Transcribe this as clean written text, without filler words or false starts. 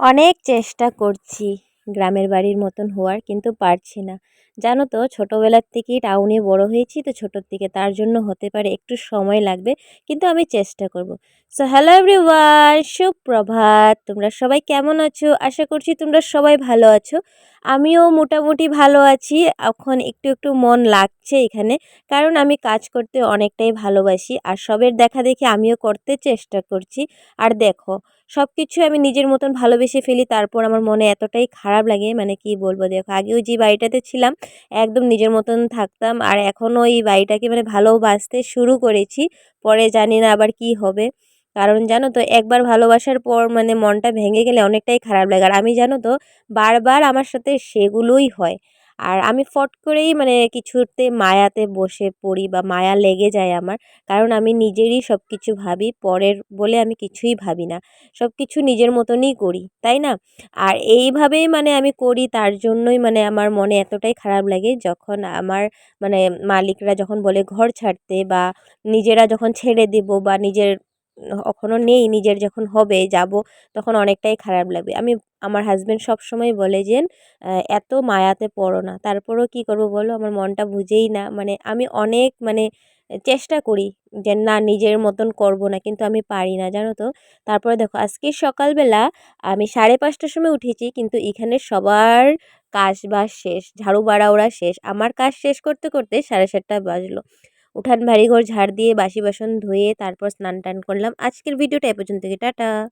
অনেক চেষ্টা করছি গ্রামের বাড়ির মতন হওয়ার, কিন্তু পারছি না। জানো তো, ছোটবেলার থেকেই টাউনে বড় হয়েছি তো ছোটোর থেকে, তার জন্য হতে পারে একটু সময় লাগবে, কিন্তু আমি চেষ্টা করব। সো হ্যালো এভরিওয়ান, সুপ্রভাত। তোমরা সবাই কেমন আছো? আশা করছি তোমরা সবাই ভালো আছো। আমিও মোটামুটি ভালো আছি। এখন একটু একটু মন লাগছে এখানে, কারণ আমি কাজ করতে অনেকটাই ভালোবাসি, আর সবের দেখা দেখি আমিও করতে চেষ্টা করছি। আর দেখো, সব কিছু আমি নিজের মতন ভালোবেসে ফেলি, তারপর আমার মনে এতটাই খারাপ লাগে, মানে কি বলবো। দেখো, আগেও যে বাড়িটাতে ছিলাম একদম নিজের মতন থাকতাম, আর এখনও এই বাড়িটাকে মানে ভালোবাসতে শুরু করেছি। পরে জানি না আবার কি হবে। কারণ জানো তো, একবার ভালোবাসার পর মানে মনটা ভেঙে গেলে অনেকটাই খারাপ লাগে। আর আমি জানো তো, বারবার আমার সাথে সেগুলোই হয়। আর আমি ফট করেই মানে কিছুতে মায়াতে বসে পড়ি, বা মায়া লেগে যায় আমার। কারণ আমি নিজেরই সব কিছু ভাবি, পরের বলে আমি কিছুই ভাবি না। সব কিছু নিজের মতনই করি, তাই না? আর এইভাবেই মানে আমি করি, তার জন্যই মানে আমার মনে এতটাই খারাপ লাগে যখন আমার মানে মালিকরা যখন বলে ঘর ছাড়তে, বা নিজেরা যখন ছেড়ে দেব, বা নিজের কখনো নেই, নিজের যখন হবে যাব, তখন অনেকটাই খারাপ লাগবে। আমার হাজব্যান্ড সবসময় বলে যে এত মায়াতে পড়ো না। তারপরেও কি করব বলো, আমার মনটা বুঝেই না। মানে আমি অনেক মানে চেষ্টা করি যে না, নিজের মতন করব না, কিন্তু আমি পারি না, জানো তো। তারপরে দেখো, আজকে সকালবেলা আমি 5:30টার সময় উঠেছি, কিন্তু এখানে সবার কাজ বাজ শেষ, ঝাড়ু বাড়া ওরা শেষ। আমার কাজ শেষ করতে করতে 7:30 বাজলো। উঠান বাড়িঘর ঝাড় দিয়ে বাসি বাসন ধুয়ে তারপর স্নান টান করলাম। আজকের ভিডিওটা এ পর্যন্ত, টাটা।